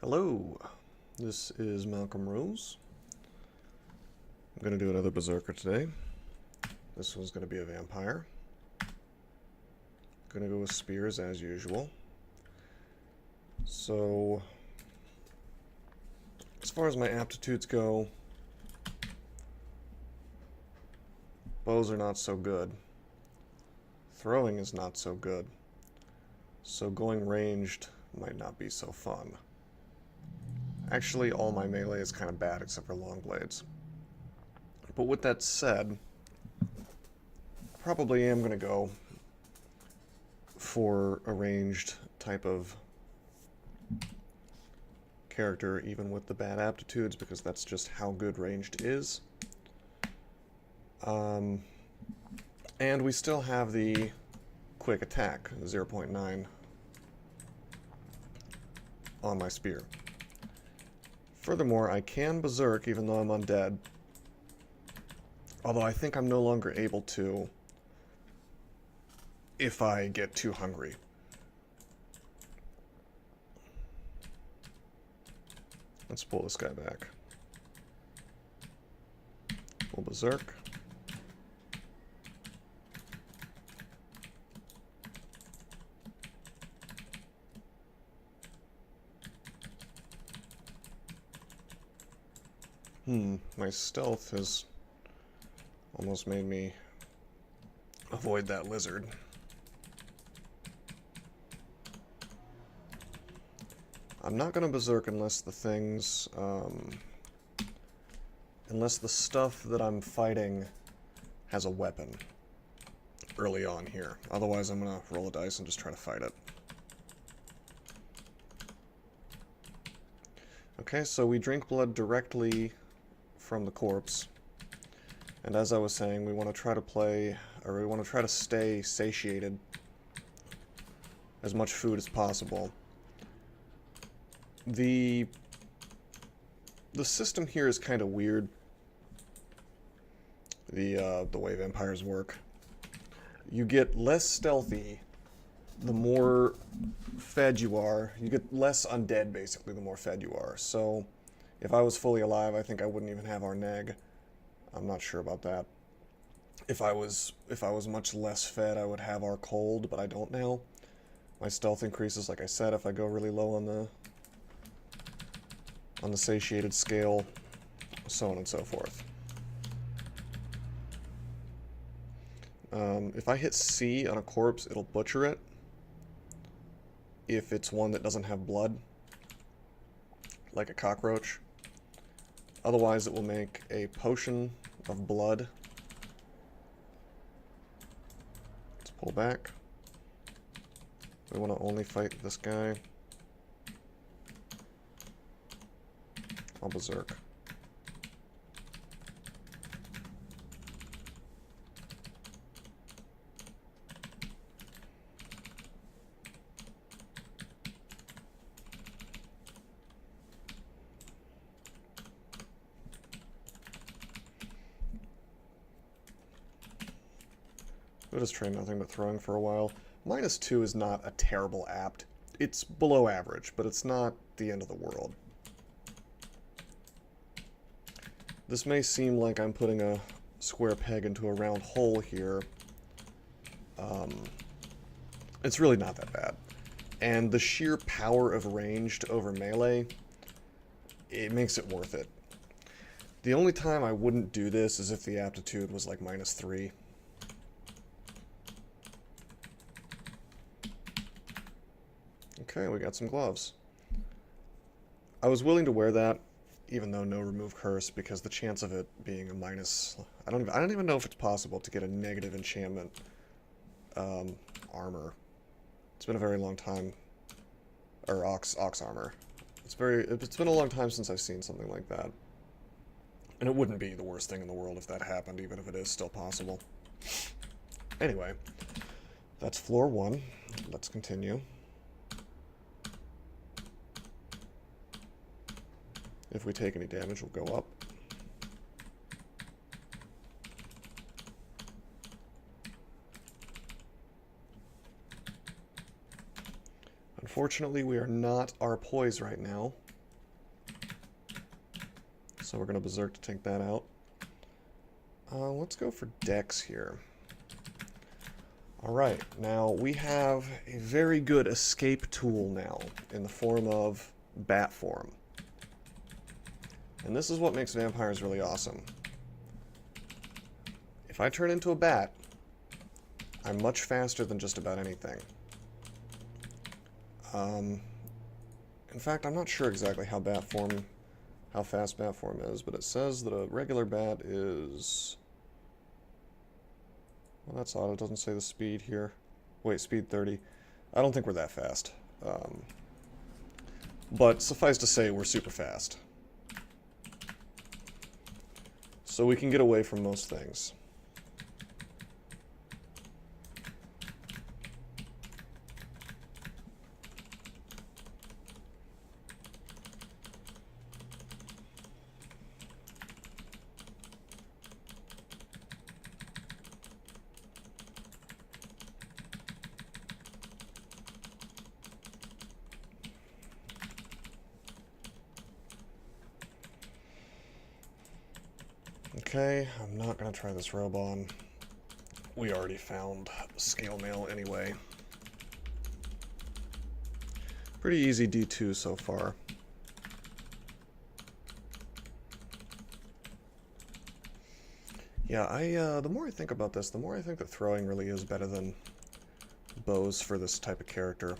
Hello, this is Malcolm Rose. I'm going to do another Berserker today. This one's going to be a vampire. Going to go with spears as usual. So, as far as my aptitudes go, bows are not so good. Throwing is not so good. So going ranged might not be so fun. Actually, all my melee is kind of bad except for long blades. But with that said, I probably am going to go for a ranged type of character, even with the bad aptitudes, because that's just how good ranged is. And we still have the quick attack, 0.9, on my spear. Furthermore, I can berserk even though I'm undead, although I think I'm no longer able to if I get too hungry. Let's pull this guy back. We'll berserk. My stealth has almost made me avoid that lizard. I'm not gonna berserk unless the things, unless the stuff that I'm fighting has a weapon early on here. Otherwise, I'm gonna roll a dice and just try to fight it. Okay, so we drink blood directly from the corpse. And as I was saying, we want to try to we want to try to stay satiated. As much food as possible. The system here is kind of weird. The way vampires work. You get less stealthy the more fed you are. You get less undead, basically, the more fed you are. So, if I was fully alive, I think I wouldn't even have our neg. I'm not sure about that. If I was much less fed, I would have our cold, but I don't now. My stealth increases, like I said, if I go really low on the satiated scale, so on and so forth. If I hit C on a corpse, it'll butcher it. If it's one that doesn't have blood, like a cockroach. Otherwise, it will make a potion of blood. Let's pull back. We want to only fight this guy. I'll berserk. We'll just try nothing but throwing for a while. -2 is not a terrible apt. It's below average, but it's not the end of the world. This may seem like I'm putting a square peg into a round hole here. It's really not that bad. And the sheer power of ranged over melee, it makes it worth it. The only time I wouldn't do this is if the aptitude was like -3. Okay, we got some gloves. I was willing to wear that, even though no remove curse, because the chance of it being a minus... I don't even know if it's possible to get a negative enchantment armor. It's been a very long time. Or ox armor. It's been a long time since I've seen something like that. And it wouldn't be the worst thing in the world if that happened, even if it is still possible. Anyway, that's floor 1. Let's continue. If we take any damage, we'll go up. Unfortunately, we are not our poise right now. So we're going to Berserk to take that out. Let's go for Dex here. Alright, now we have a very good escape tool now in the form of bat form. And this is what makes vampires really awesome. If I turn into a bat, I'm much faster than just about anything. In fact, I'm not sure exactly how fast bat form is, but it says that a regular bat is... Well, that's odd. It doesn't say the speed here. Wait, speed 30. I don't think we're that fast. But suffice to say, we're super fast. So we can get away from most things. Okay, I'm not going to try this robe on. We already found scale mail anyway. Pretty easy D2 so far. Yeah, the more I think about this, the more I think that throwing really is better than bows for this type of character.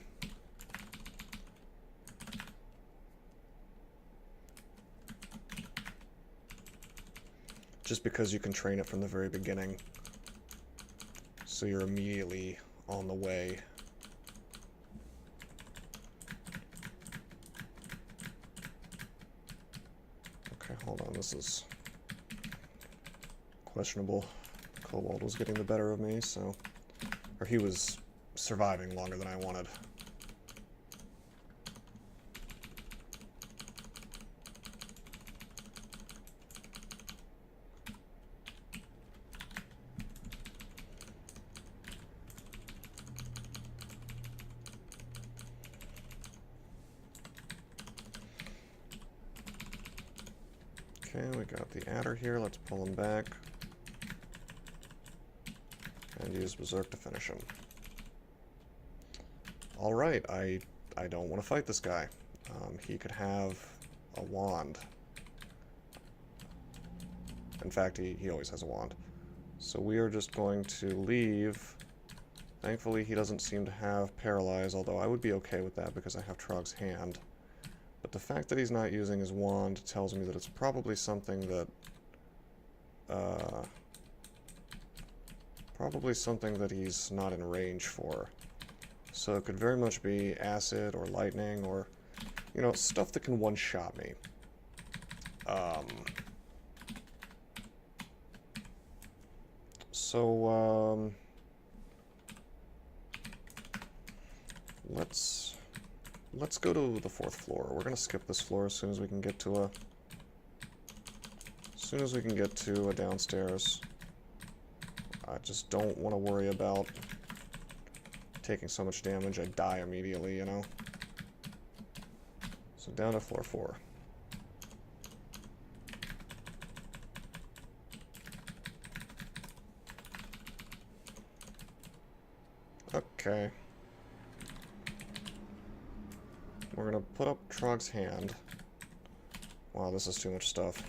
Just because you can train it from the very beginning. So you're immediately on the way. Okay, hold on, this is questionable. Kobold was getting the better of me, so... Or he was surviving longer than I wanted. Okay, we got the adder here. Let's pull him back. And use Berserk to finish him. Alright, I don't want to fight this guy. He could have a wand. In fact, he always has a wand. So we are just going to leave. Thankfully, he doesn't seem to have Paralyze, although I would be okay with that because I have Trog's Hand. But the fact that he's not using his wand tells me that it's probably something that... he's not in range for. So it could very much be acid or lightning or, you know, stuff that can one-shot me. Let's go to the 4th floor. We're gonna skip this floor as soon as we can get to a downstairs. I just don't want to worry about taking so much damage I die immediately, you know? So down to floor 4. Okay. We're gonna put up Trog's Hand. Wow, this is too much stuff.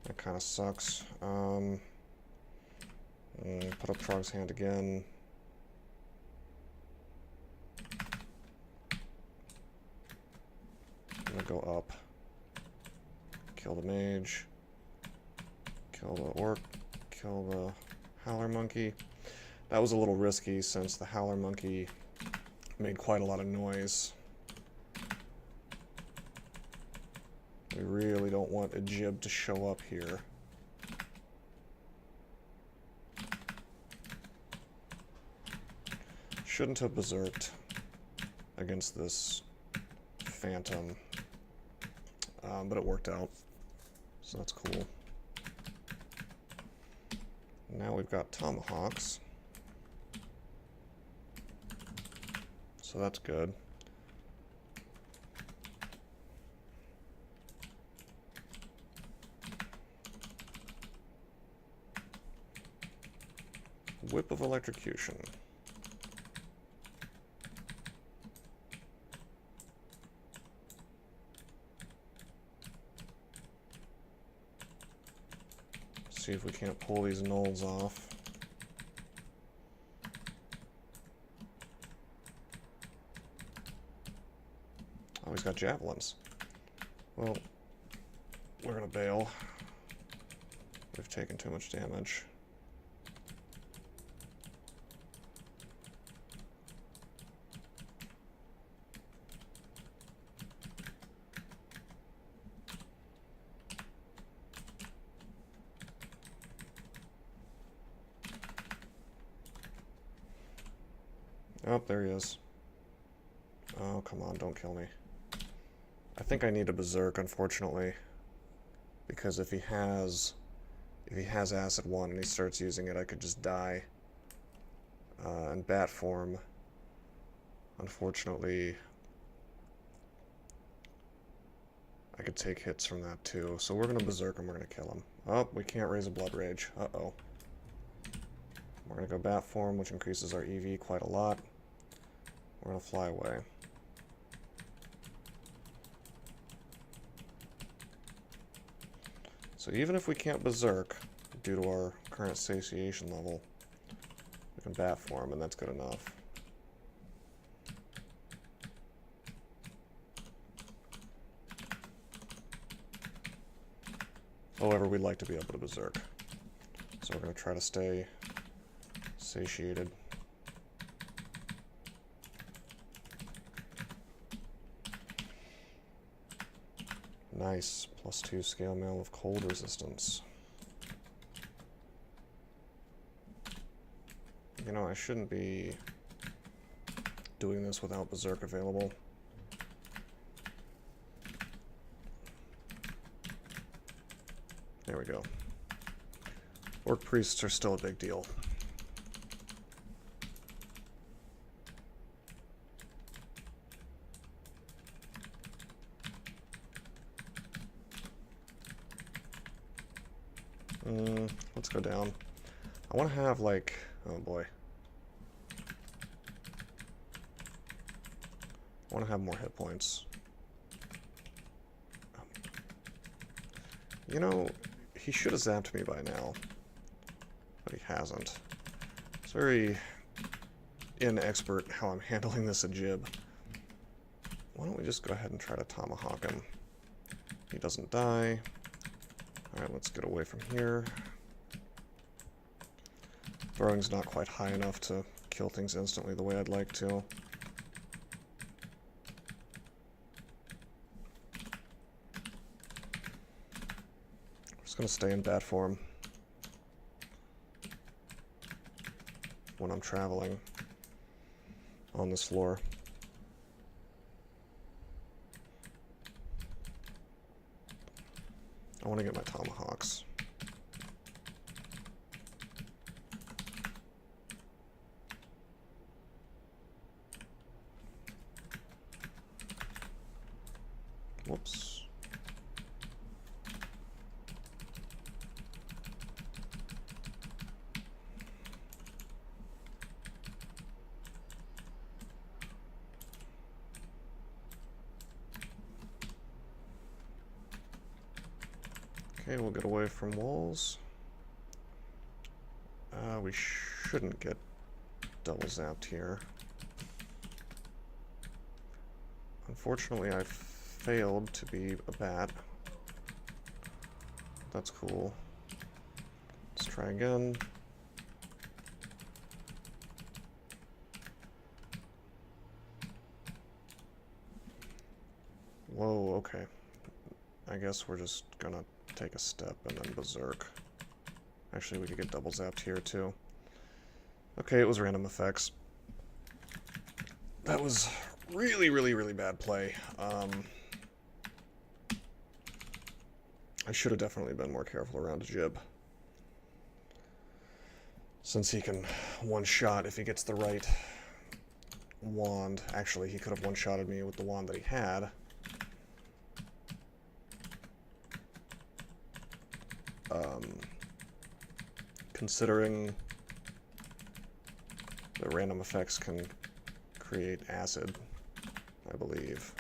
That kind of sucks. Put up Trog's Hand again. I'm gonna go up. Kill the mage. Kill the orc. Kill the howler monkey. That was a little risky since the howler monkey made quite a lot of noise. We really don't want a jib to show up here. Shouldn't have berserked against this phantom, but it worked out, so that's cool. Now we've got tomahawks, so that's good. Whip of Electrocution. See if we can't pull these nulls off. Oh, he's got javelins. Well, we're gonna bail. We've taken too much damage. Oh, there he is. Oh, come on, don't kill me. I think I need a Berserk, unfortunately. Because if he has Acid 1 and he starts using it, I could just die. In bat form, unfortunately, I could take hits from that too. So we're gonna Berserk him, we're gonna kill him. Oh, we can't raise a Blood Rage. Uh-oh. We're gonna go bat form, which increases our EV quite a lot. We're gonna fly away. So even if we can't Berserk, due to our current satiation level, we can bat form, and that's good enough. However, we'd like to be able to Berserk. So we're going to try to stay satiated. Nice. +2 scale mail of cold resistance. You know, I shouldn't be doing this without Berserk available. There we go. Orc priests are still a big deal. Let's go down. I want to have, like... Oh, boy. I want to have more hit points. You know, he should have zapped me by now. But he hasn't. It's very inexpert how I'm handling this at Jib. Why don't we just go ahead and try to tomahawk him? He doesn't die. Alright, let's get away from here. Throwing's not quite high enough to kill things instantly the way I'd like to. Just gonna stay in bat form when I'm traveling on this floor. I want to get my tomahawks. Whoops. Okay, we'll get away from walls. We shouldn't get double zapped here. Unfortunately, I failed to be a bat. That's cool. Let's try again. Whoa, okay. I guess we're just gonna take a step and then Berserk. Actually, we could get double zapped here too. Okay, it was random effects. That was really, really, really bad play. I should have definitely been more careful around Jib. Since he can one-shot if he gets the right wand. Actually, he could have one-shotted me with the wand that he had. Considering the random effects can create acid, I believe.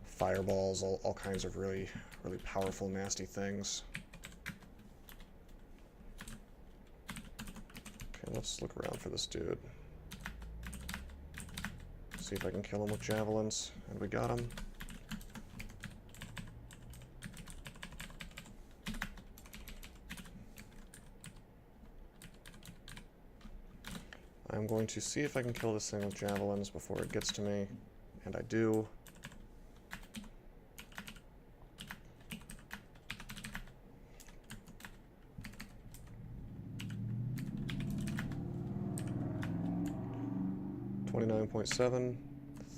Fireballs, all kinds of really powerful, nasty things. Okay, let's look around for this dude. See if I can kill him with javelins. And we got him. I'm going to see if I can kill this thing with javelins before it gets to me. And I do. .7,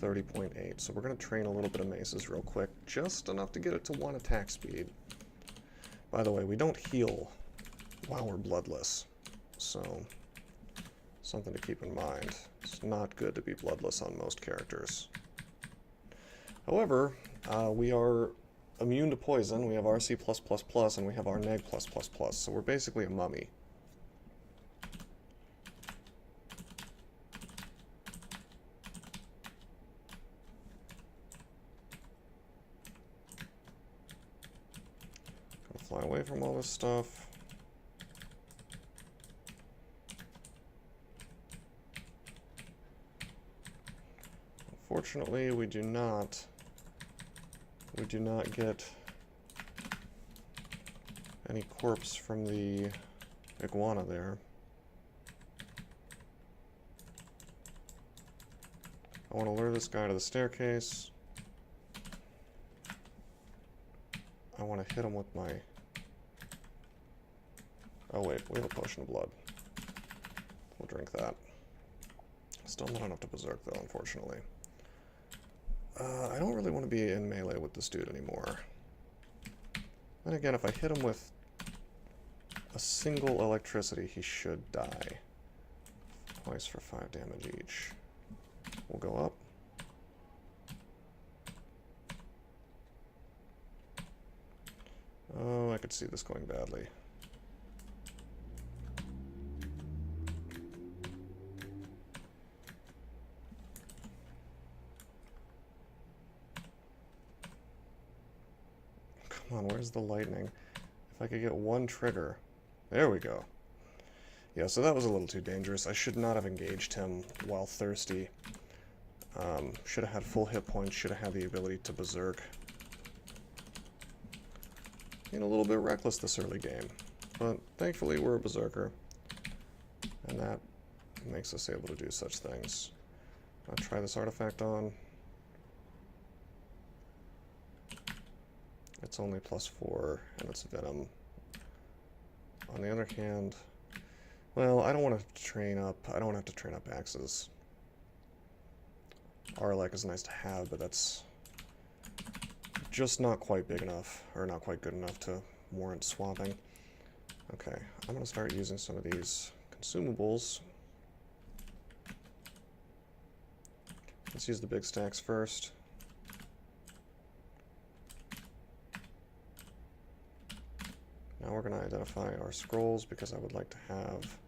30.8. So we're going to train a little bit of maces real quick, just enough to get it to 1 attack speed. By the way, we don't heal while we're bloodless, so something to keep in mind. It's not good to be bloodless on most characters. However, we are immune to poison. We have RC+++, and we have our neg+++, so we're basically a mummy. Fly away from all this stuff. Unfortunately, we do not get any corpse from the iguana there. I want to lure this guy to the staircase. I want to hit him with my... Oh wait, we have a potion of blood. We'll drink that. Still not enough to berserk though, unfortunately. I don't really want to be in melee with this dude anymore. Then again, if I hit him with a single electricity, he should die. Twice for 5 damage each. We'll go up. Oh, I could see this going badly. Come on, where's the lightning? If I could get one trigger. There we go. Yeah, so that was a little too dangerous. I should not have engaged him while thirsty. Should have had full hit points, should have had the ability to berserk. Being a little bit reckless this early game. But thankfully we're a berserker. And that makes us able to do such things. I'll try this artifact on. It's only +4, and it's venom. On the other hand, well, I don't want to train up. I don't want to have to train up axes. Arlec is nice to have, but that's just not quite big enough, or not quite good enough to warrant swapping. Okay, I'm going to start using some of these consumables. Let's use the big stacks first. Now we're going to identify our scrolls because I would like to have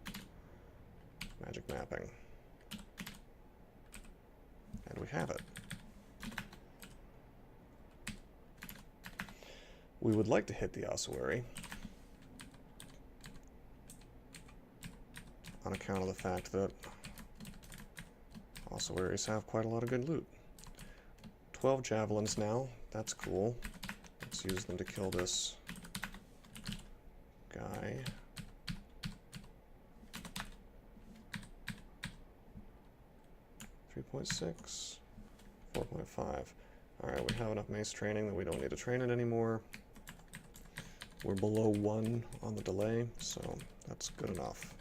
magic mapping. And we have it. We would like to hit the ossuary on account of the fact that ossuaries have quite a lot of good loot. 12 javelins now, that's cool. Let's use them to kill this guy. .6, 4.5. Alright, we have enough mace training that we don't need to train it anymore. We're below 1 on the delay, so that's good enough.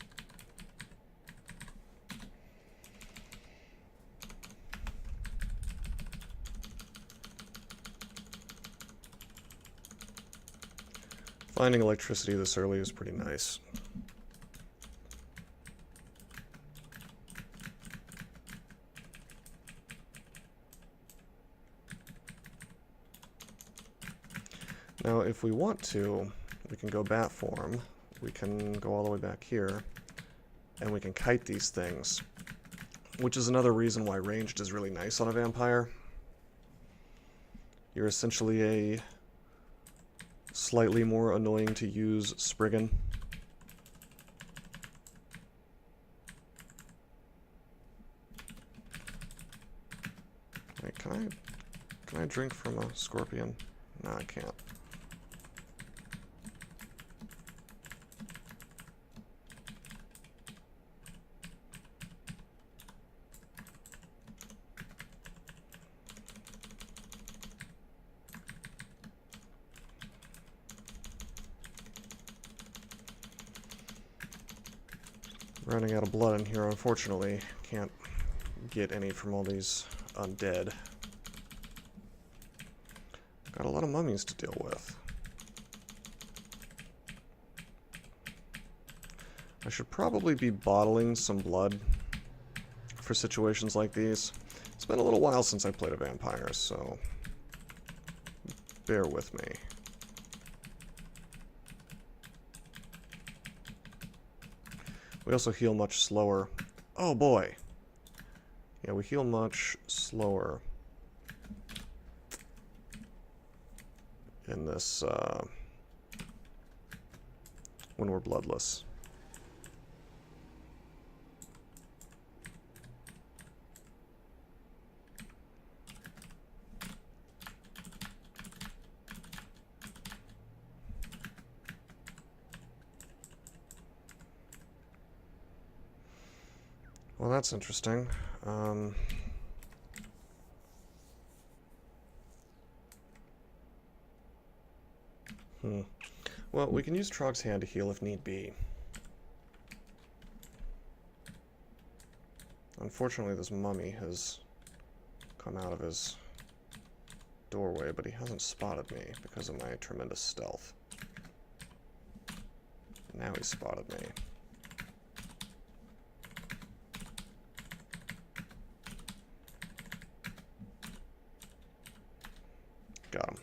Finding electricity this early is pretty nice. Now, if we want to, we can go bat form. We can go all the way back here and we can kite these things, which is another reason why ranged is really nice on a vampire. You're essentially a slightly more annoying to use Spriggan. Wait, can I drink from a scorpion? No, I can't. Running out of blood in here, unfortunately. Can't get any from all these undead. Got a lot of mummies to deal with. I should probably be bottling some blood for situations like these. It's been a little while since I played a vampire, so bear with me. We also heal much slower. Oh boy. Yeah, we heal much slower in this, when we're bloodless. Well, that's interesting. Well, we can use Trog's Hand to heal if need be. Unfortunately, this mummy has come out of his doorway, but he hasn't spotted me because of my tremendous stealth. Now he spotted me. Got him.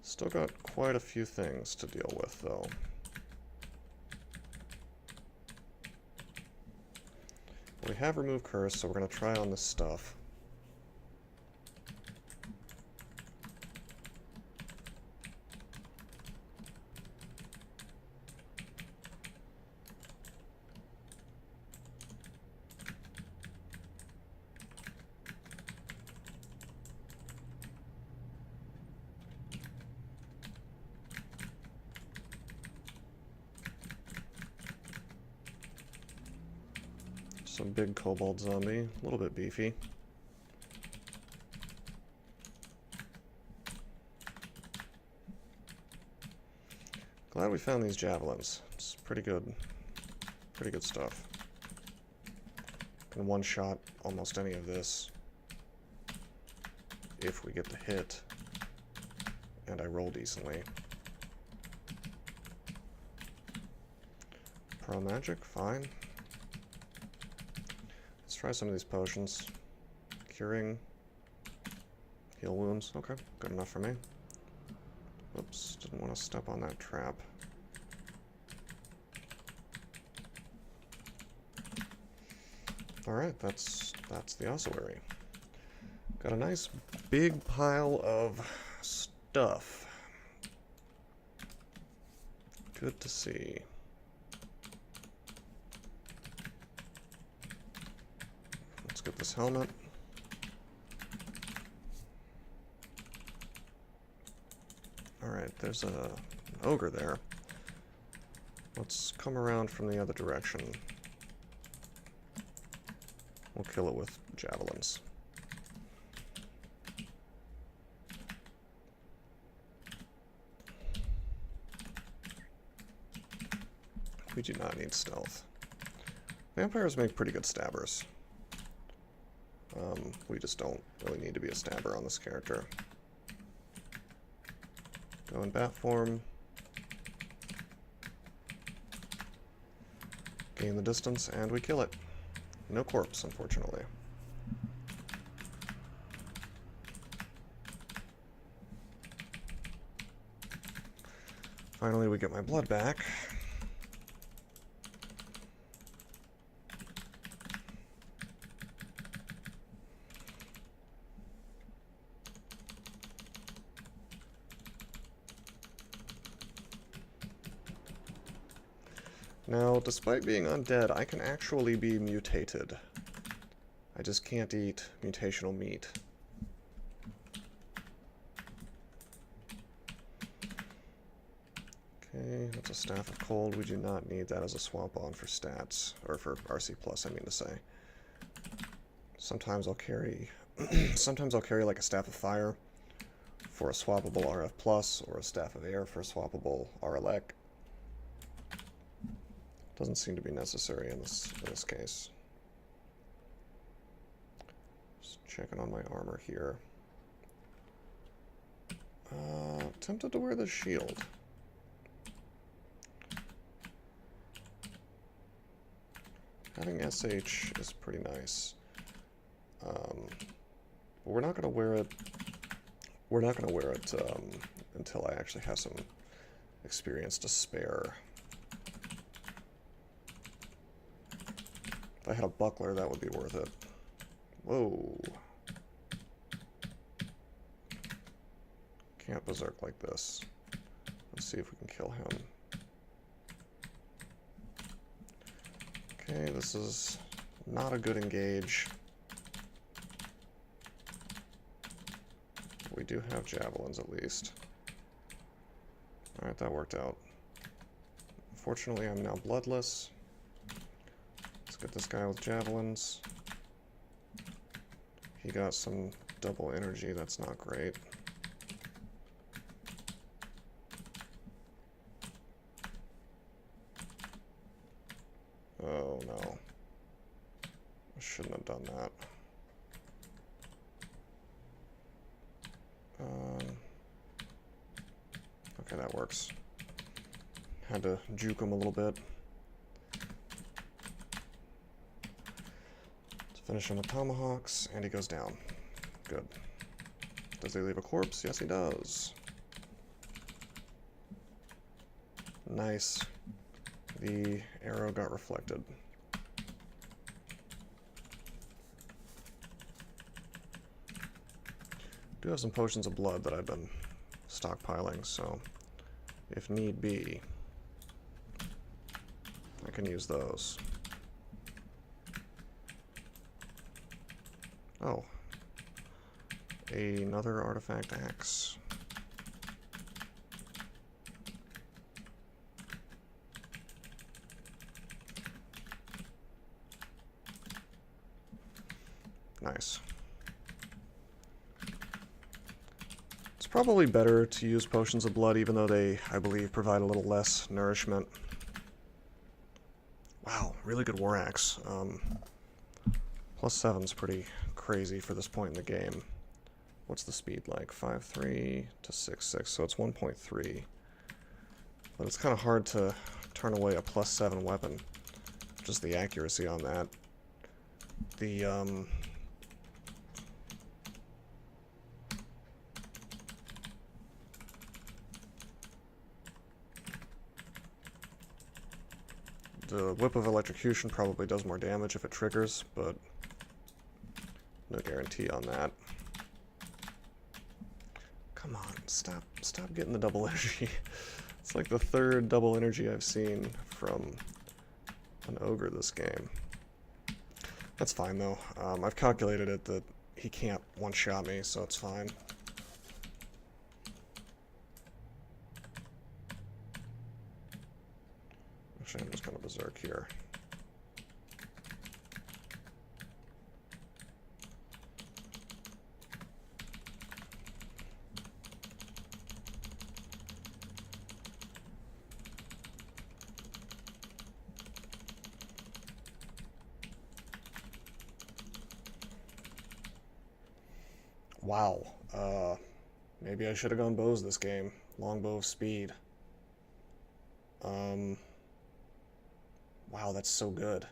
Still got quite a few things to deal with, though. We have removed curse, so we're going to try on this stuff. Some big kobold zombie, a little bit beefy. Glad we found these javelins. It's pretty good stuff. Can one-shot almost any of this if we get the hit and I roll decently. Pro magic, fine. Let's try some of these potions. Curing. Heal wounds. Okay, good enough for me. Oops, didn't want to step on that trap. Alright, that's the ossuary. Got a nice big pile of stuff. Good to see. Let's get this helmet. Alright, there's an ogre there. Let's come around from the other direction. We'll kill it with javelins. We do not need stealth. Vampires make pretty good stabbers. We just don't really need to be a stabber on this character. Go in bat form. Gain the distance, and we kill it. No corpse, unfortunately. Finally, we get my blood back. Now, despite being undead, I can actually be mutated. I just can't eat mutational meat. Okay, that's a Staff of Cold. We do not need that as a swap on for stats, or for RC+, I mean to say. Sometimes I'll carry sometimes I'll carry like a Staff of Fire for a swappable RF+, or a Staff of Air for a swappable RLEC. Doesn't seem to be necessary in this case. Just checking on my armor here. Tempted to wear the shield. Having SH is pretty nice. But we're not gonna wear it. We're not gonna wear it until I actually have some experience to spare. If I had a buckler, that would be worth it. Whoa. Can't berserk like this. Let's see if we can kill him. Okay, this is not a good engage. We do have javelins at least. Alright, that worked out. Unfortunately, I'm now bloodless. Let's get this guy with javelins. He got some double energy, that's not great. Oh no. I shouldn't have done that. Okay, that works. Had to juke him a little bit. Let's finish him with tomahawks, and he goes down. Good. Does he leave a corpse? Yes, he does. Nice. The arrow got reflected. Do have some potions of blood that I've been stockpiling, so if need be, I can use those. Oh. Another artifact axe. Nice. It's probably better to use potions of blood, even though they, I believe, provide a little less nourishment. Wow, really good war axe. +7's pretty crazy for this point in the game. What's the speed like? 5.3 to 6.6, so it's 1.3. But it's kind of hard to turn away a +7 weapon. Just the accuracy on that. The Whip of Electrocution probably does more damage if it triggers, but no guarantee on that. Come on, stop getting the double energy. It's like the third double energy I've seen from an ogre this game. That's fine though. I've calculated it that he can't one-shot me, so it's fine. Actually, I'm just gonna berserk here. Wow. Maybe I should have gone bows this game. Longbow of speed. Wow, that's so good.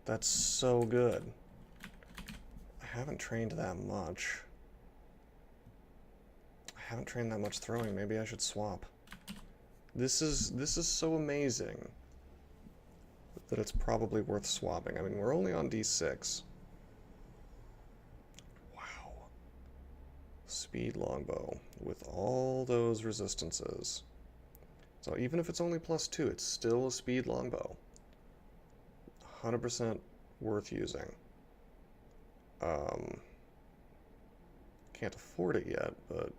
That's so good. I haven't trained that much. I haven't trained that much throwing. Maybe I should swap. This is so amazing that it's probably worth swapping. I mean, we're only on D6. Wow. Speed longbow with all those resistances. So even if it's only +2, it's still a speed longbow. 100% worth using. Can't afford it yet, but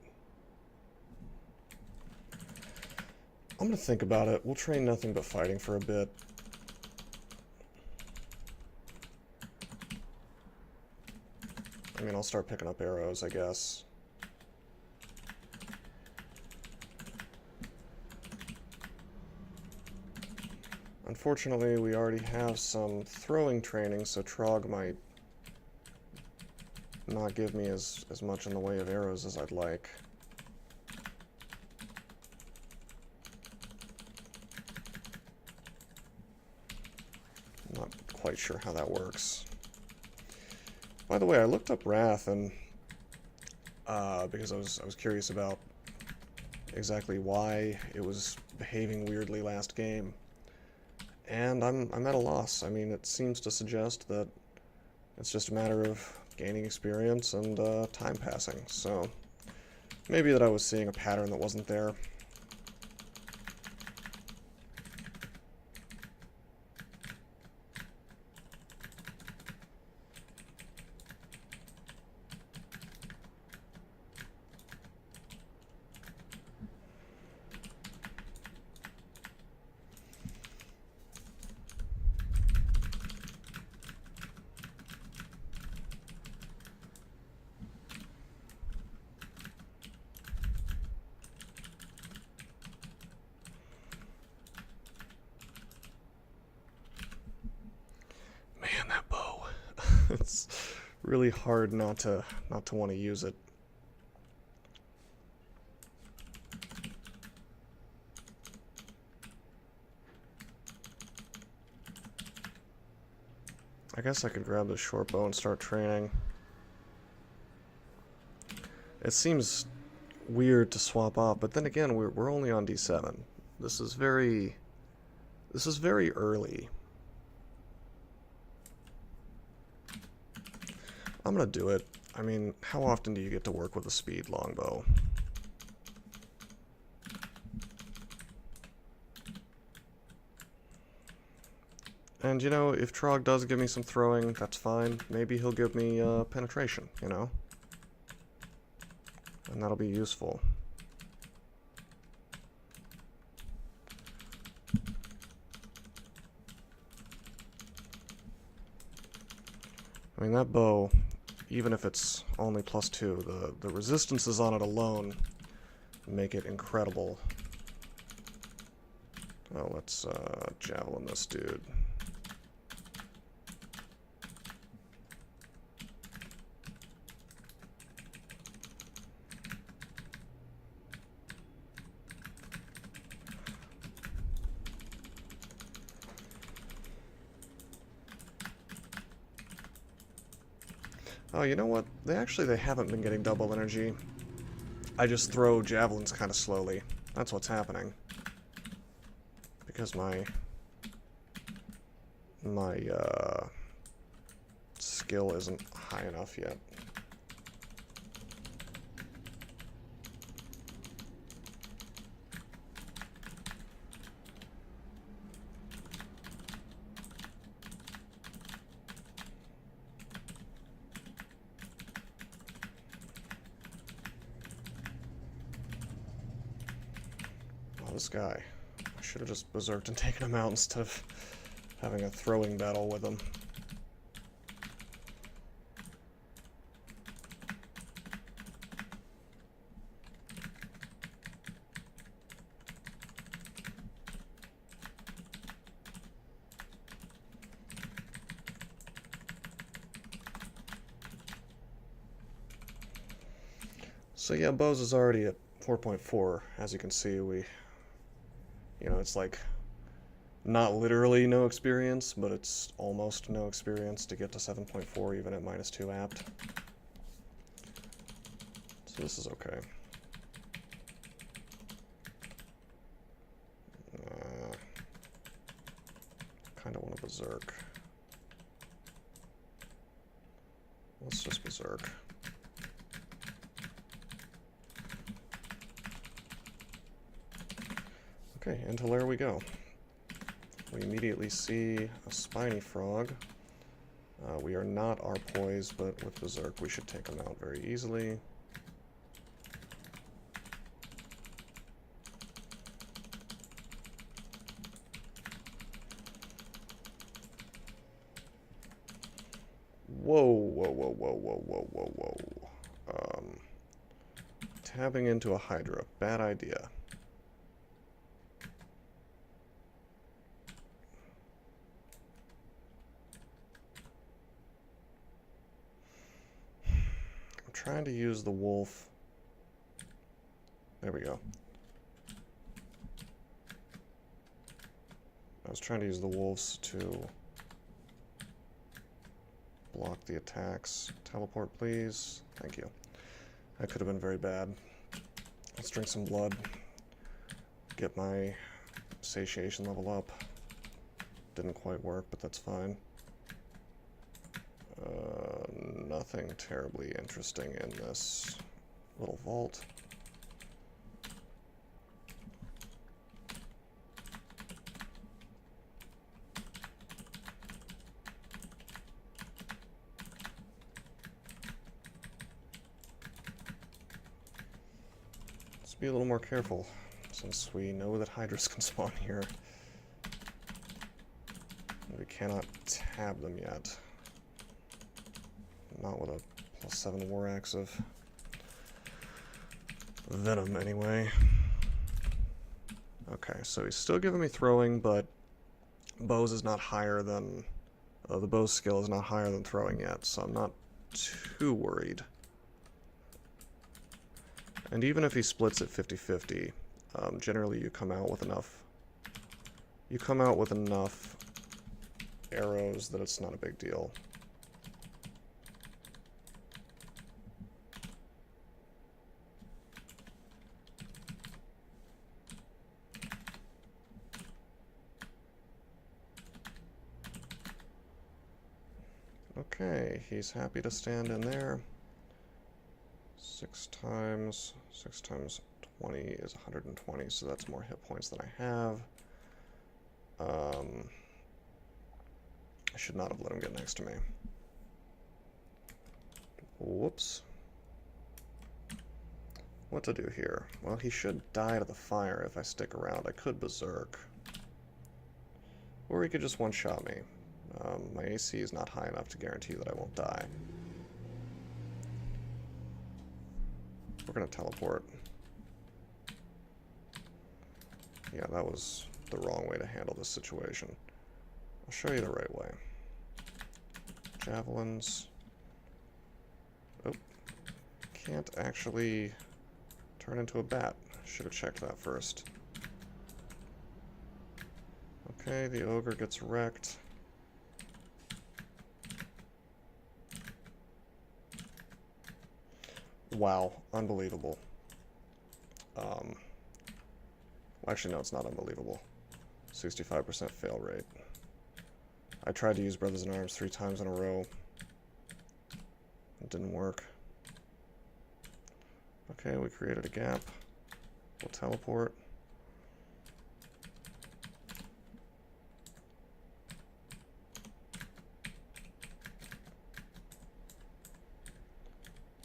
I'm gonna think about it. We'll train nothing but fighting for a bit. I mean, I'll start picking up arrows, I guess. Unfortunately, we already have some throwing training, so Trog might not give me as much in the way of arrows as I'd like. I'm not quite sure how that works. By the way, I looked up Wrath, and because I was curious about exactly why it was behaving weirdly last game. And I'm at a loss. I mean, it seems to suggest that it's just a matter of gaining experience and time passing. So maybe that I was seeing a pattern that wasn't there. Man, that bow. It's really hard not to want to use it. I guess I could grab the short bow and start training. It seems weird to swap off, but then again, we're only on D7. This is very early. I'm gonna do it. I mean, how often do you get to work with a speed longbow? And, you know, if Trog does give me some throwing, that's fine. Maybe he'll give me penetration, you know? And that'll be useful. I mean, that bow, even if it's only +2, the resistances on it alone make it incredible. Oh, let's javelin this dude. Oh, you know what? They haven't been getting double energy. I just throw javelins kind of slowly. That's what's happening. Because my skill isn't high enough yet. This guy. I should have just berserked and taken him out instead of having a throwing battle with him. So yeah, Bose is already at 4.4. As you can see, you know, it's like not literally no experience, but it's almost no experience to get to 7.4 even at -2 apt. So this is okay. Kind of want to berserk. Let's just berserk. Okay, into Lair we go. We immediately see a spiny frog. We are not our poise, but with Berserk we should take him out very easily. Whoa, whoa, whoa, whoa, whoa, whoa, whoa, whoa. Tabbing into a Hydra. Bad idea. I'm trying to use the wolf. There we go. I was trying to use the wolves to block the attacks. Teleport, please. Thank you. That could have been very bad. Let's drink some blood. Get my satiation level up. Didn't quite work, but that's fine. Nothing terribly interesting in this little vault. Be a little more careful, since we know that Hydras can spawn here. We cannot tab them yet. Not with a +7 War Axe of Venom, anyway. Okay, so he's still giving me throwing, but bows is not higher than... the bow skill is not higher than throwing yet, so I'm not too worried. And even if he splits it 50-50, generally you come out with enough arrows that it's not a big deal. Okay, he's happy to stand in there. 6 times 20 is 120, so that's more hit points than I have. I should not have let him get next to me. Whoops. What to do here? Well, he should die to the fire if I stick around. I could Berserk. Or he could just one-shot me. My AC is not high enough to guarantee that I won't die. We're gonna teleport. Yeah, that was the wrong way to handle this situation. I'll show you the right way. Javelins. Oh, can't actually turn into a bat. Should have checked that first. Okay, the ogre gets wrecked. Wow, unbelievable. Well, actually, no, it's not unbelievable. 65% fail rate. I tried to use Brothers in Arms 3 times in a row. It didn't work. Okay, we created a gap. We'll teleport.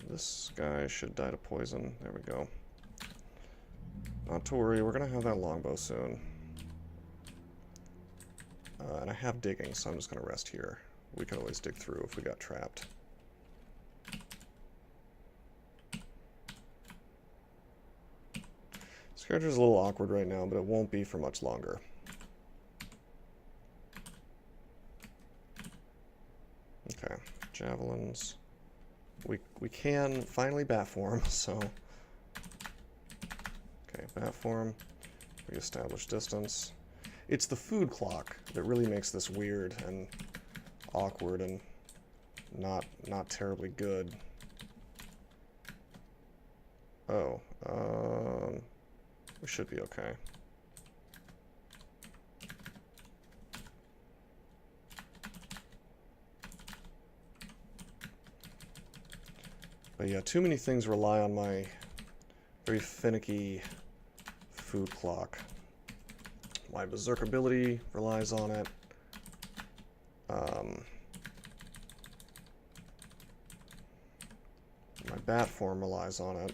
This guy should die to poison. There we go. Not to worry, we're going to have that longbow soon. And I have digging, so I'm just going to rest here. We could always dig through if we got trapped. This character's a little awkward right now, but it won't be for much longer. Okay, javelins. We can finally bat form, so... Okay, bat form. Reestablish distance. It's the food clock that really makes this weird and awkward and not terribly good. Oh, we should be okay. But yeah, too many things rely on my very finicky food clock. My Berserker ability relies on it. My bat form relies on it.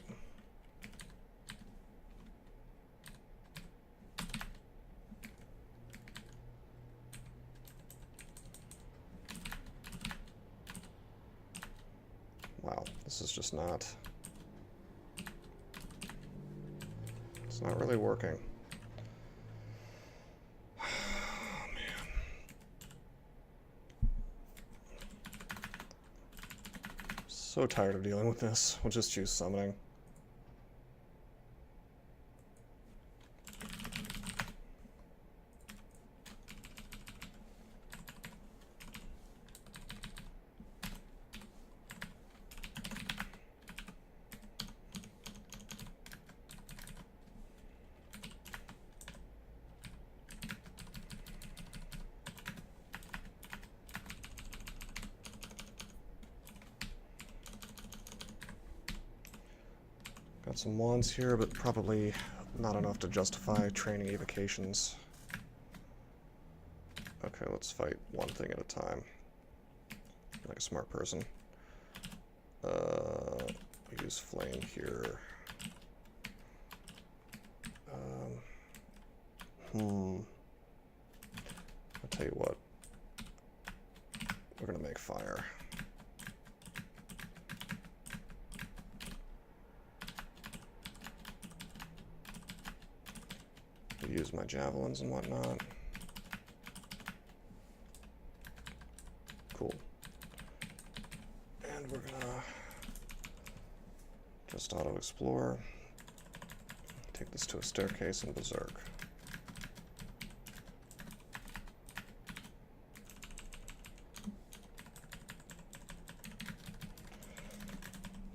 Wow, this is just not... It's not really working. Oh, man. So tired of dealing with this. We'll just choose summoning. Got some wands here, but probably not enough to justify training evocations. Okay, let's fight one thing at a time. Like a smart person. Use flame here. I'll tell you what. We're gonna make fire. Use my javelins and whatnot. Cool. And we're gonna just auto-explore. Take this to a staircase and berserk.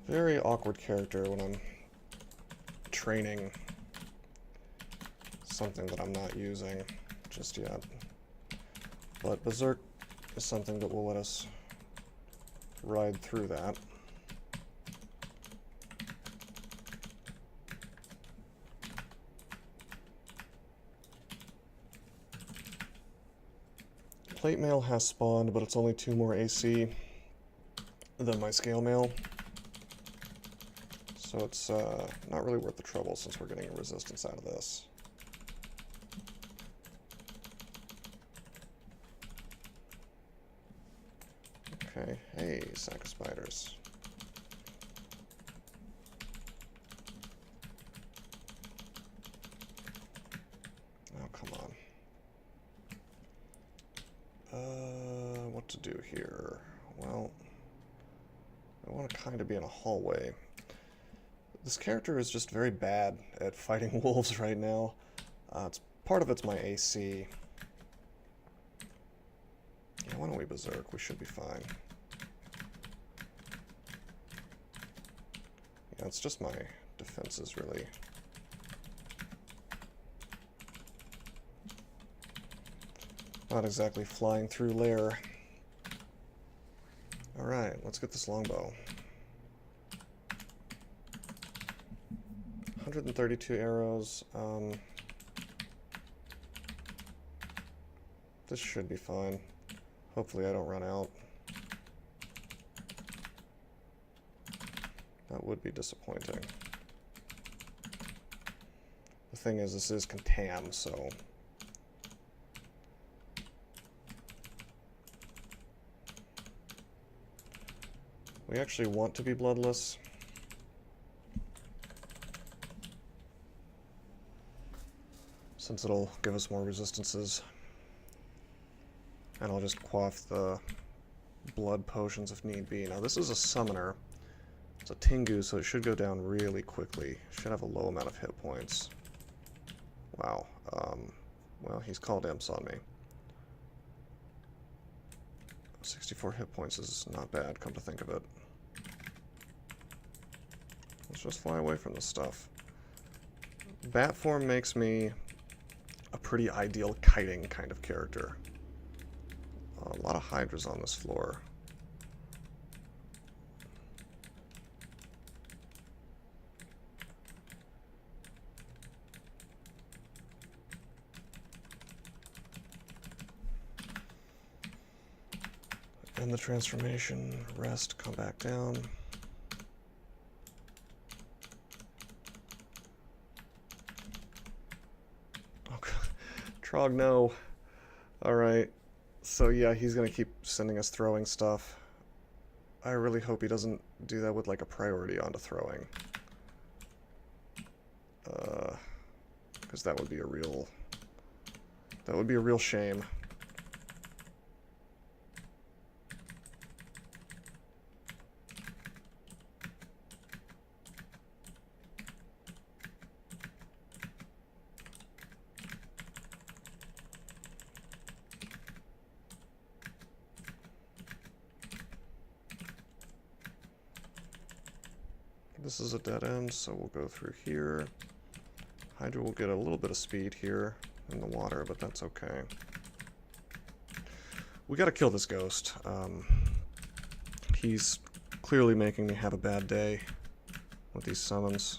Very awkward character when I'm training something that I'm not using just yet. But Berserk is something that will let us ride through that. Plate mail has spawned, but it's only 2 more AC than my scale mail. So it's not really worth the trouble since we're getting a resistance out of this. Okay, hey, sack of spiders. Oh, come on. What to do here? Well, I want to kind of be in a hallway. This character is just very bad at fighting wolves right now. Part of it's my AC. Yeah, why don't we berserk? We should be fine. Yeah, it's just my defenses, really. Not exactly flying through Lair. Alright, let's get this longbow. 132 arrows. This should be fine. Hopefully I don't run out. That would be disappointing. The thing is, this is Contam, so... we actually want to be bloodless. Since it'll give us more resistances. And I'll just quaff the blood potions if need be. Now this is a summoner. It's a Tengu, so it should go down really quickly. Should have a low amount of hit points. Wow. Well, he's called imps on me. 64 hit points is not bad, come to think of it. Let's just fly away from this stuff. Bat form makes me a pretty ideal kiting kind of character. A lot of hydras on this floor. End the transformation, rest, come back down. Oh, Trog, no. Alright. So yeah, he's gonna keep sending us throwing stuff. I really hope he doesn't do that with like a priority onto throwing. Because that would be a real... That would be a real shame. This is a dead end, so we'll go through here. Hydra will get a little bit of speed here in the water, but that's okay. We gotta kill this ghost. He's clearly making me have a bad day with these summons.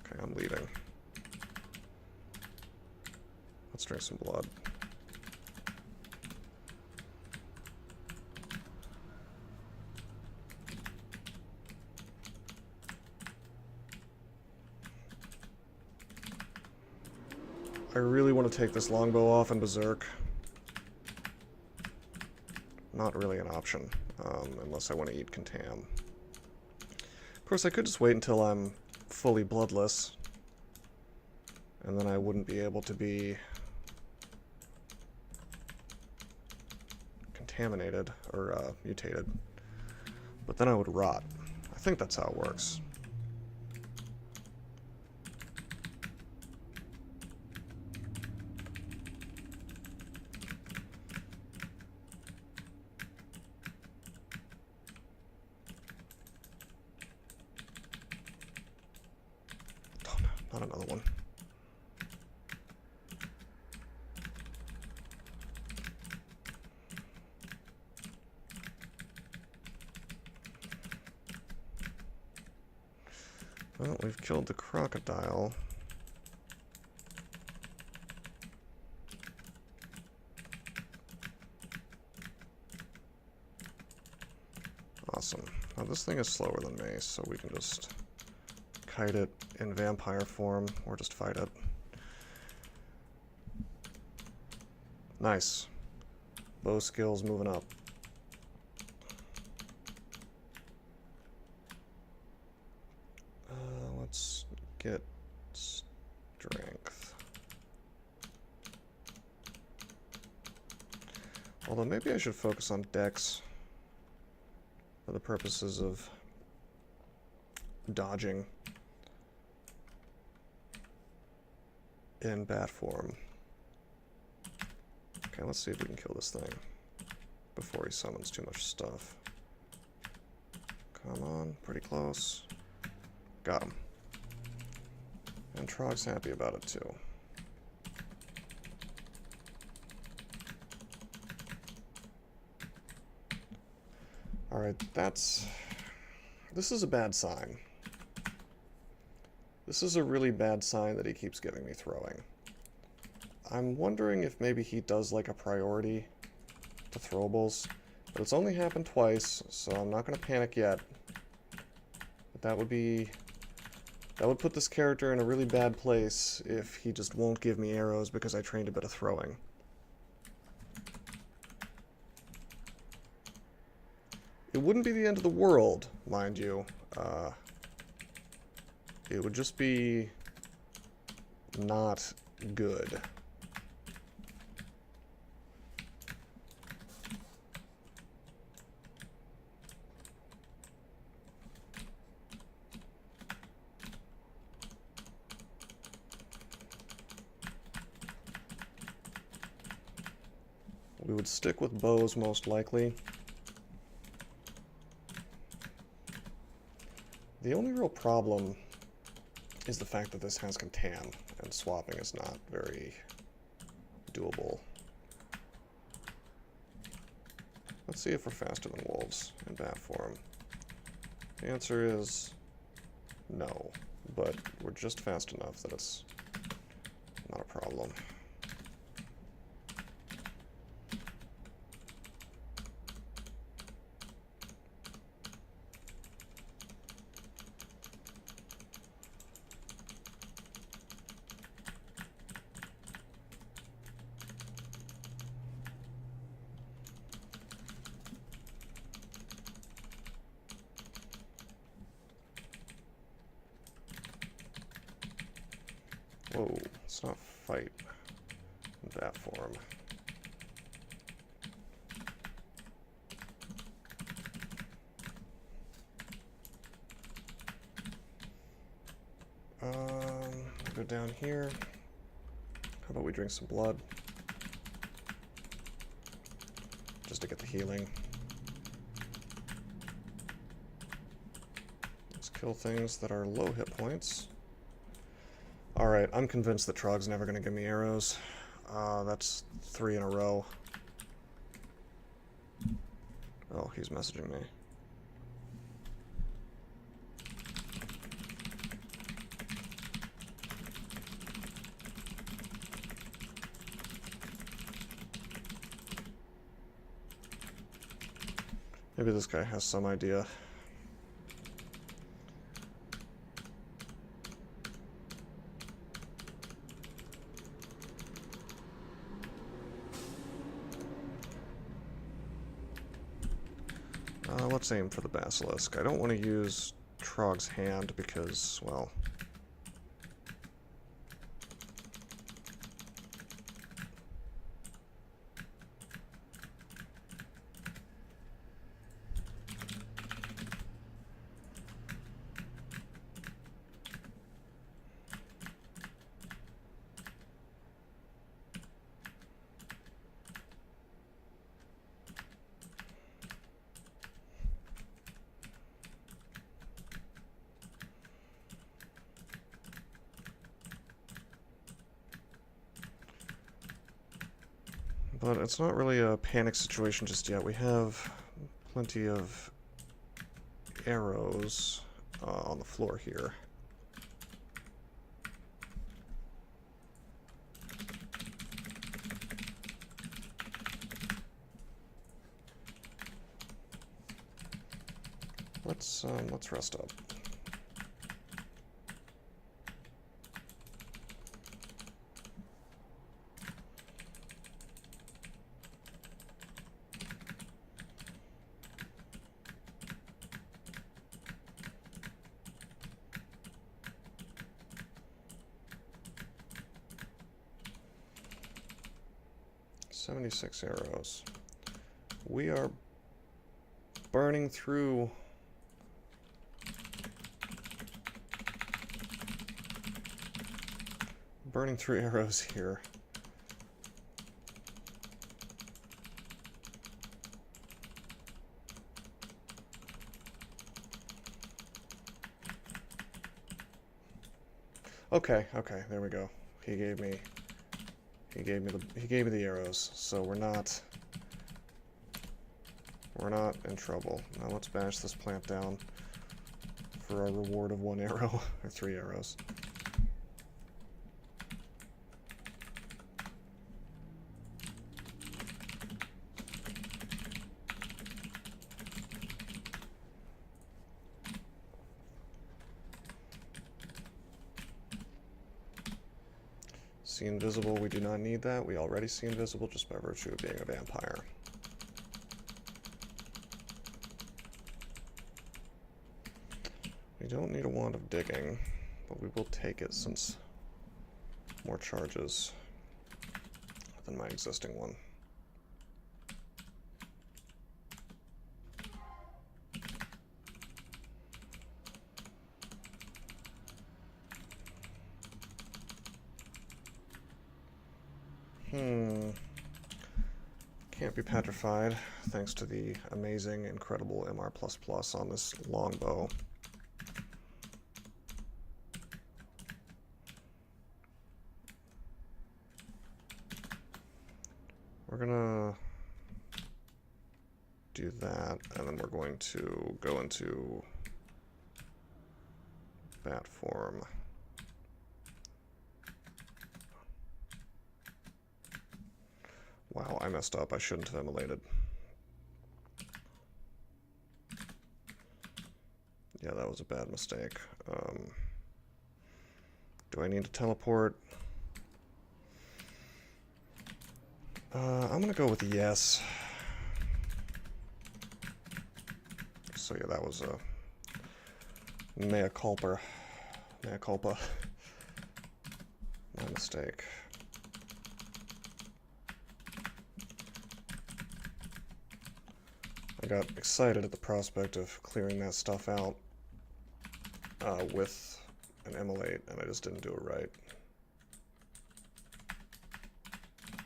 Okay, I'm leaving. Let's drink some blood. I really want to take this longbow off and Berserk. Not really an option, unless I want to eat Contam. Of course, I could just wait until I'm fully bloodless, and then I wouldn't be able to be contaminated, or mutated. But then I would rot. I think that's how it works. Not another one. Well, we've killed the crocodile. Awesome. Now this thing is slower than Mace, so we can just kite it in vampire form, or just fight it. Nice. Bow skills moving up. Let's get strength. Although maybe I should focus on dex for the purposes of dodging in bat form. Okay, let's see if we can kill this thing before he summons too much stuff. Come on, pretty close. Got him. And Trog's happy about it too. Alright, this is a bad sign. This is a really bad sign that he keeps giving me throwing. I'm wondering if maybe he does like a priority to throwables, but it's only happened twice, so I'm not going to panic yet. But that would put this character in a really bad place if he just won't give me arrows because I trained a bit of throwing. It wouldn't be the end of the world, mind you. It would just be not good. We would stick with bows most likely. The only real problem is the fact that this has Contam, and swapping is not very doable. Let's see if we're faster than wolves in bat form. The answer is no, but we're just fast enough that it's problem. Whoa, let's not fight in that form. Go down here. How about we drink some blood? Just to get the healing. Let's kill things that are low hit points. Alright, I'm convinced that Trog's never going to give me arrows. That's 3 in a row. Oh, he's messaging me. Maybe this guy has some idea. Let's aim for the Basilisk. I don't want to use Trog's hand because, well... But it's not really a panic situation just yet. We have plenty of arrows on the floor here. Let's rest up. "76 arrows. We are burning through arrows here. Okay, there we go. He gave me the arrows, so we're not in trouble. Now let's bash this plant down for a reward of 1 arrow or 3 arrows. See invisible, we do not need that. We already see invisible just by virtue of being a vampire. We don't need a wand of digging, but we will take it since more charges than my existing one. Can't be petrified, thanks to the amazing, incredible MR++ on this longbow. We're gonna do that, and then we're going to go into bat form. I messed up. I shouldn't have immolated. Yeah, that was a bad mistake. Do I need to teleport? I'm gonna go with yes. So yeah, that was a mea culpa. Mea culpa. My mistake. I got excited at the prospect of clearing that stuff out with an immolate, and I just didn't do it right.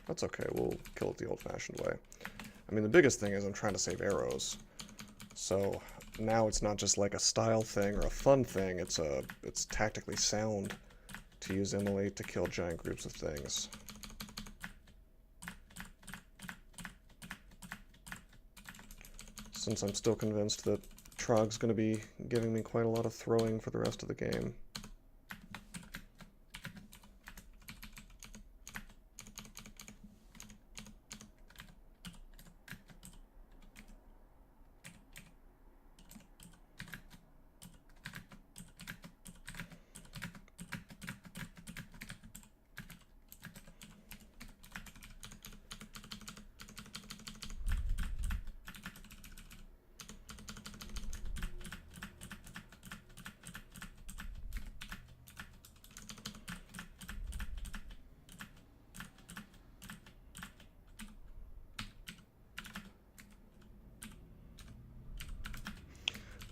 That's okay, we'll kill it the old-fashioned way. I mean, the biggest thing is I'm trying to save arrows. So now it's not just like a style thing or a fun thing, it's tactically sound to use immolate to kill giant groups of things. Since I'm still convinced that Trog's going to be giving me quite a lot of throwing for the rest of the game.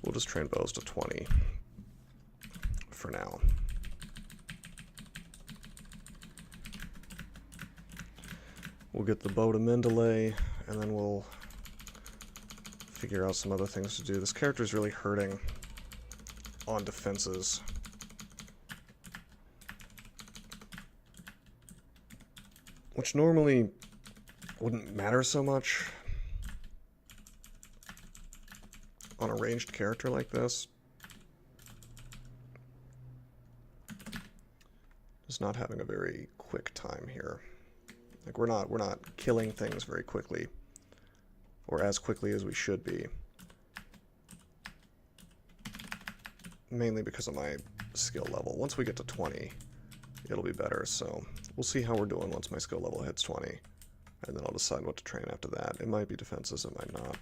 We'll just train bows to 20 for now. We'll get the bow to Mendeley, and then we'll figure out some other things to do. This character's really hurting on defenses. Which normally wouldn't matter so much on a ranged character like this. Just not having a very quick time here. Like we're not killing things very quickly, or as quickly as we should be. Mainly because of my skill level. Once we get to 20, it'll be better, so we'll see how we're doing once my skill level hits 20. And then I'll decide what to train after that. It might be defenses, it might not.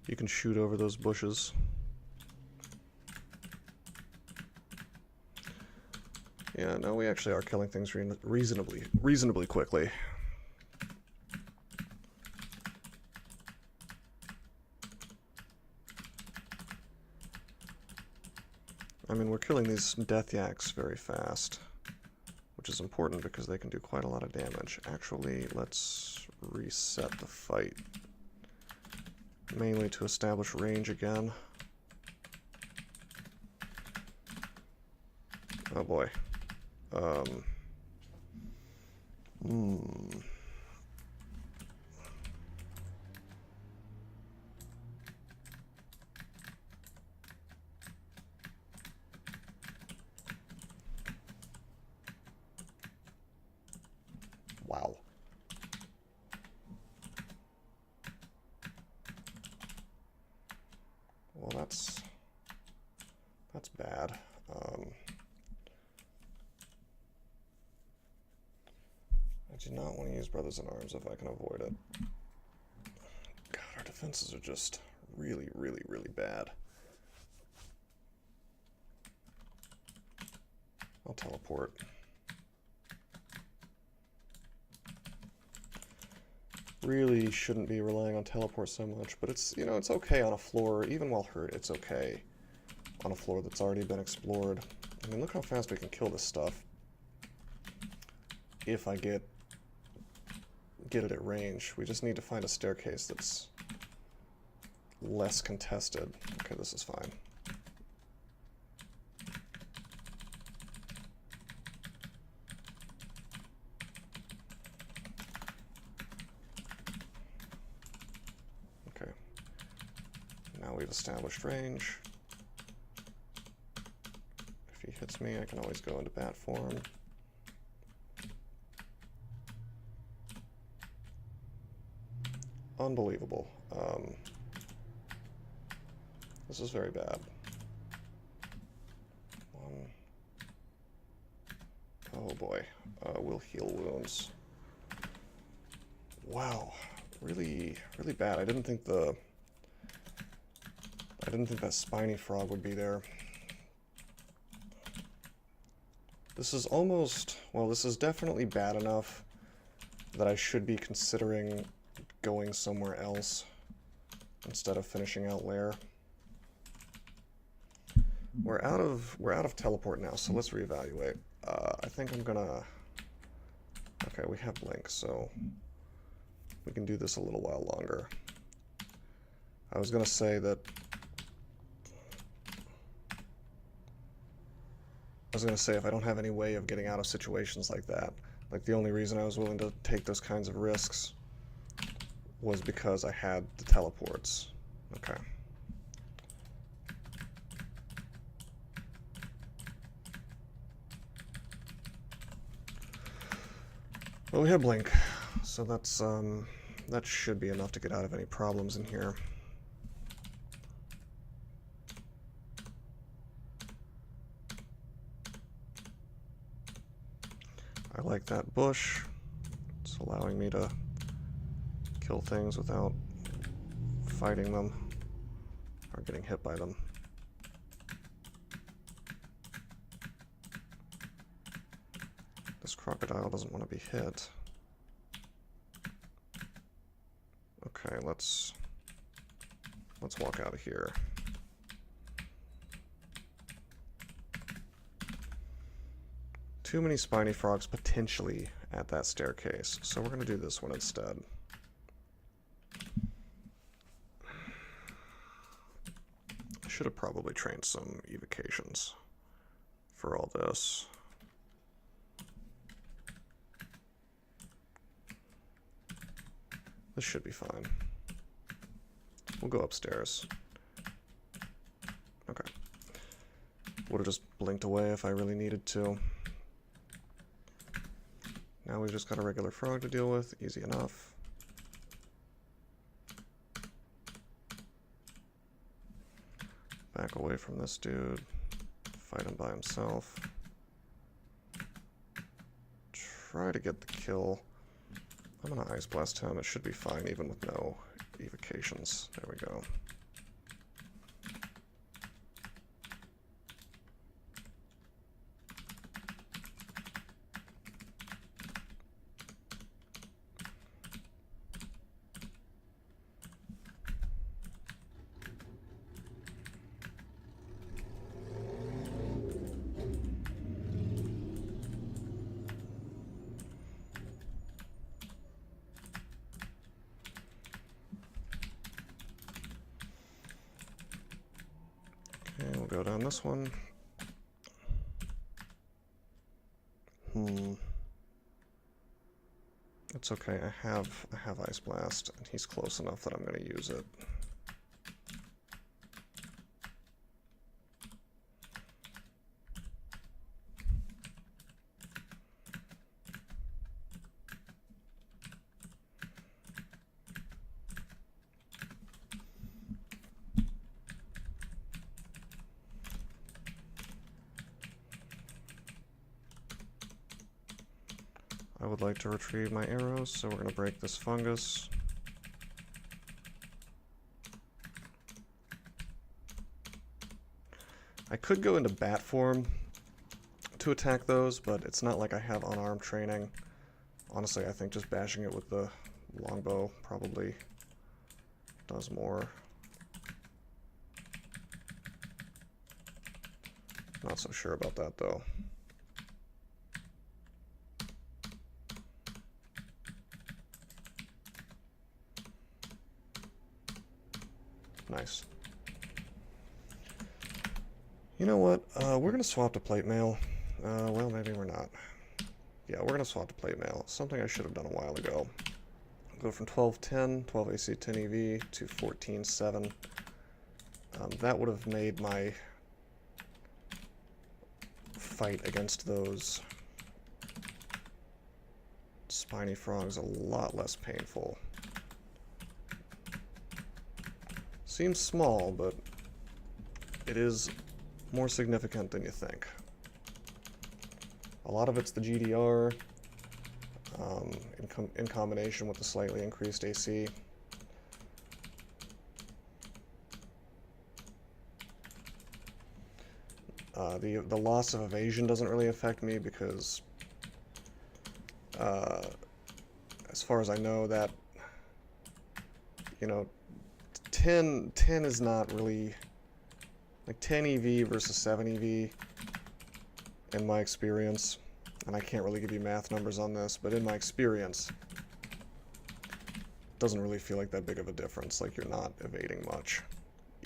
You can shoot over those bushes. Yeah, no, we actually are killing things reasonably quickly. I mean, we're killing these death yaks very fast, which is important because they can do quite a lot of damage. Actually, let's reset the fight. Mainly to establish range again. Oh boy. Wow. Well, that's bad. I do not want to use Brothers in Arms if I can avoid it. God, our defenses are just really bad. I'll teleport. Really shouldn't be relying on teleport so much, but it's, you know, it's okay on a floor, even while hurt, it's okay on a floor that's already been explored. I mean, look how fast we can kill this stuff if I get it at range. We just need to find a staircase that's less contested. Okay, this is fine. Now we've established range. If he hits me, I can always go into bat form. Unbelievable. This is very bad. Oh boy. We'll heal wounds. Wow. Really, really bad. I didn't think that spiny frog would be there. This is almost, well, this is definitely bad enough that I should be considering going somewhere else instead of finishing out Lair. We're out of teleport now, so let's reevaluate. I think I'm gonna. Okay, we have Blink, so we can do this a little while longer. I was gonna say that. If I don't have any way of getting out of situations like that, like the only reason I was willing to take those kinds of risks was because I had the teleports. Okay. Well, we have Blink, so that's that should be enough to get out of any problems in here. I like that bush. It's allowing me to kill things without fighting them or getting hit by them. This crocodile doesn't want to be hit. Okay, let's walk out of here. Too many spiny frogs potentially at that staircase, so we're going to do this one instead. I should have probably trained some evocations for all this. This should be fine. We'll go upstairs. Okay. Would have just blinked away if I really needed to. Now we've just got a regular frog to deal with. Easy enough. Back away from this dude. Fight him by himself. Try to get the kill. I'm gonna Ice Blast him. It should be fine even with no evocations. There we go. Okay, we'll go down this one. It's okay. I have Ice Blast, and he's close enough that I'm going to use it. I would like to retrieve my arrows, so we're going to break this fungus. I could go into bat form to attack those, but it's not like I have unarmed training. Honestly, I think just bashing it with the longbow probably does more. Not so sure about that, though. Nice. You know what? We're going to swap to plate mail. Well, maybe we're not. Yeah, we're going to swap to plate mail. Something I should have done a while ago. Go from 1210, 12 AC 10 EV to 14.7. That would have made my fight against those spiny frogs a lot less painful. Seems small, but it is more significant than you think. A lot of it's the GDR, in combination with the slightly increased AC. The loss of evasion doesn't really affect me because, as far as I know, that, you know, 10 is not really, like 10 EV versus 7 EV in my experience, and I can't really give you math numbers on this, but in my experience, it doesn't really feel like that big of a difference, like you're not evading much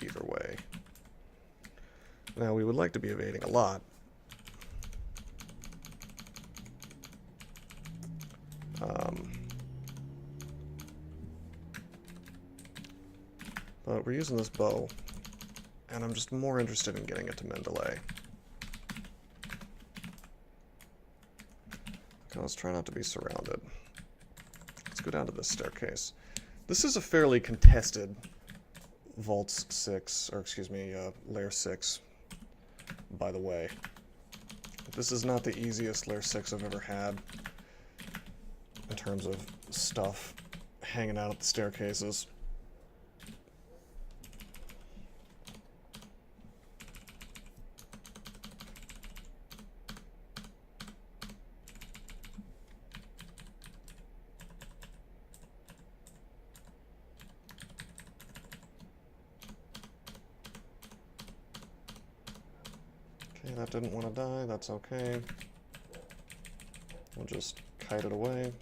either way. Now, we would like to be evading a lot. But we're using this bow, and I'm just more interested in getting it to Mendeley. Okay, let's try not to be surrounded. Let's go down to this staircase. This is a fairly contested Vault 6, or excuse me, Lair 6, by the way. This is not the easiest Lair 6 I've ever had in terms of stuff hanging out at the staircases. That didn't want to die, that's okay. We'll just kite it away.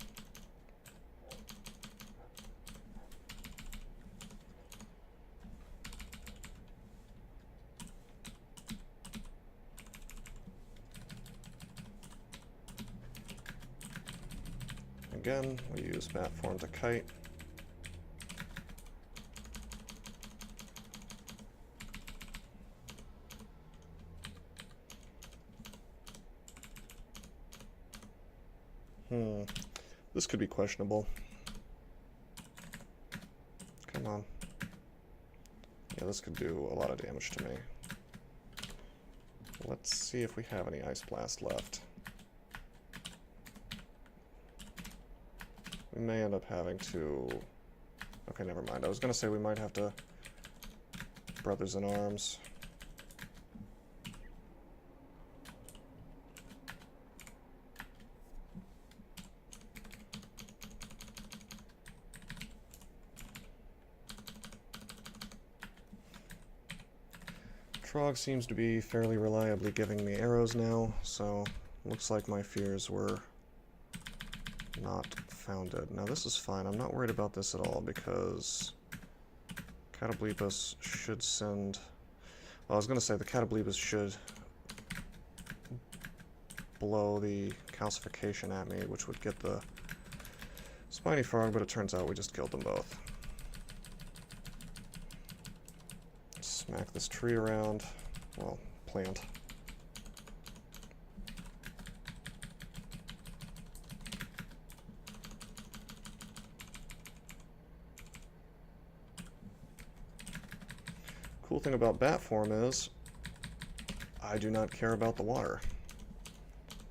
Again, we use bat form to kite. This could be questionable. Come on. Yeah, this could do a lot of damage to me. Let's see if we have any Ice Blast left. We may end up having to... Okay, never mind. I was going to say we might have to... Brothers in Arms. Frog seems to be fairly reliably giving me arrows now, so looks like my fears were not founded. Now this is fine. I'm not worried about this at all because Catablipus should send... Well, I was going to say the Catablipus should blow the calcification at me, which would get the spiny frog, but it turns out we just killed them both. Smack this tree around. Well, plant. Cool thing about bat form is I do not care about the water.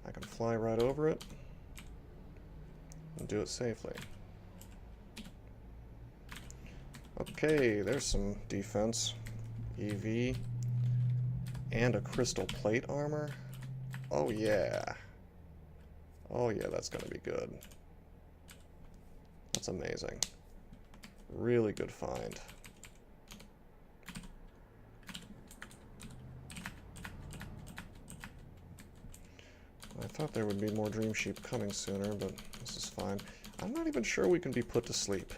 I can fly right over it and do it safely. Okay, there's some defense. EV and a crystal plate armor. Oh yeah. Oh yeah, that's gonna be good. That's amazing. Really good find. I thought there would be more Dream Sheep coming sooner, but this is fine. I'm not even sure we can be put to sleep.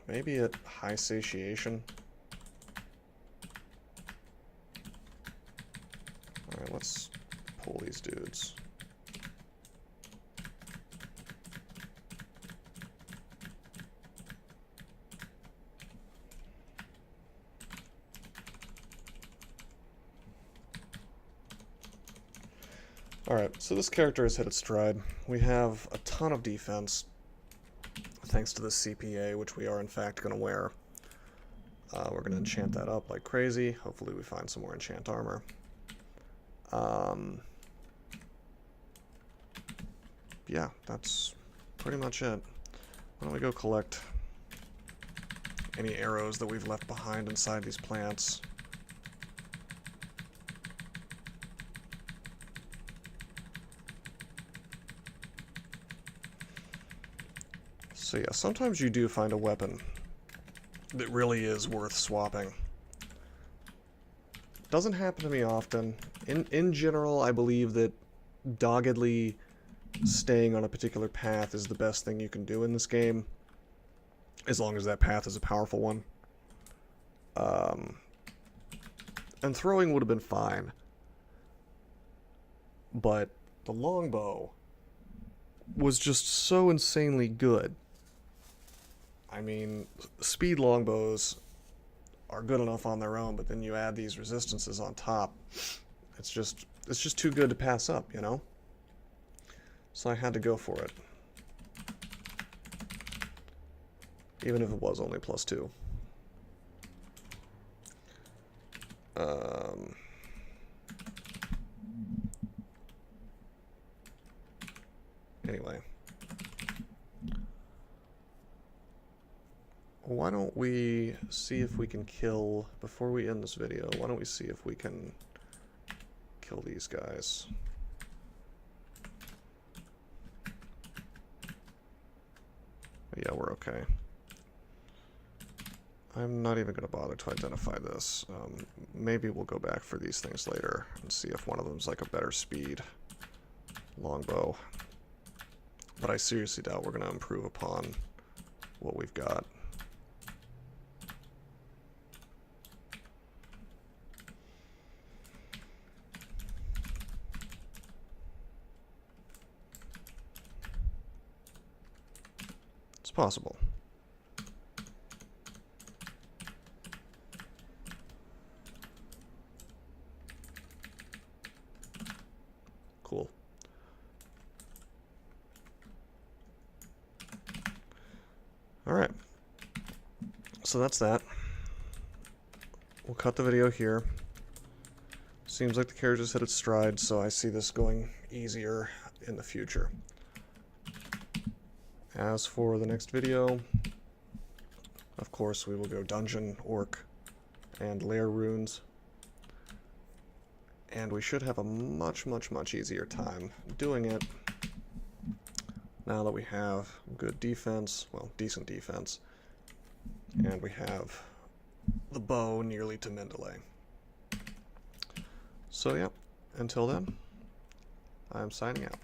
Maybe at high satiation. Alright, let's pull these dudes. Alright, so this character has hit its stride. We have a ton of defense, thanks to the CPA, which we are in fact going to wear. We're going to enchant that up like crazy. Hopefully we find some more enchant armor. Yeah, that's pretty much it. Why don't we go collect any arrows that we've left behind inside these plants. So yeah, sometimes you do find a weapon that really is worth swapping. Doesn't happen to me often. In general, I believe that doggedly staying on a particular path is the best thing you can do in this game, as long as that path is a powerful one. And throwing would have been fine, but the longbow was just so insanely good. I mean, speed longbows are good enough on their own, but then you add these resistances on top. It's just too good to pass up, you know? So I had to go for it. Even if it was only +2. Anyway. Why don't we see if we can kill, before we end this video, why don't we see if we can kill these guys. Yeah, we're okay. I'm not even going to bother to identify this. Maybe we'll go back for these things later and see if one of them's like a better speed longbow. But I seriously doubt we're going to improve upon what we've got. It's possible. Cool. Alright. So that's that. We'll cut the video here. Seems like the character's hit its stride, so I see this going easier in the future. As for the next video, of course we will go dungeon, orc, and lair runes. And we should have a much easier time doing it now that we have good defense, well, decent defense, and we have the bow nearly to Mendeley. So yeah, until then, I'm signing out.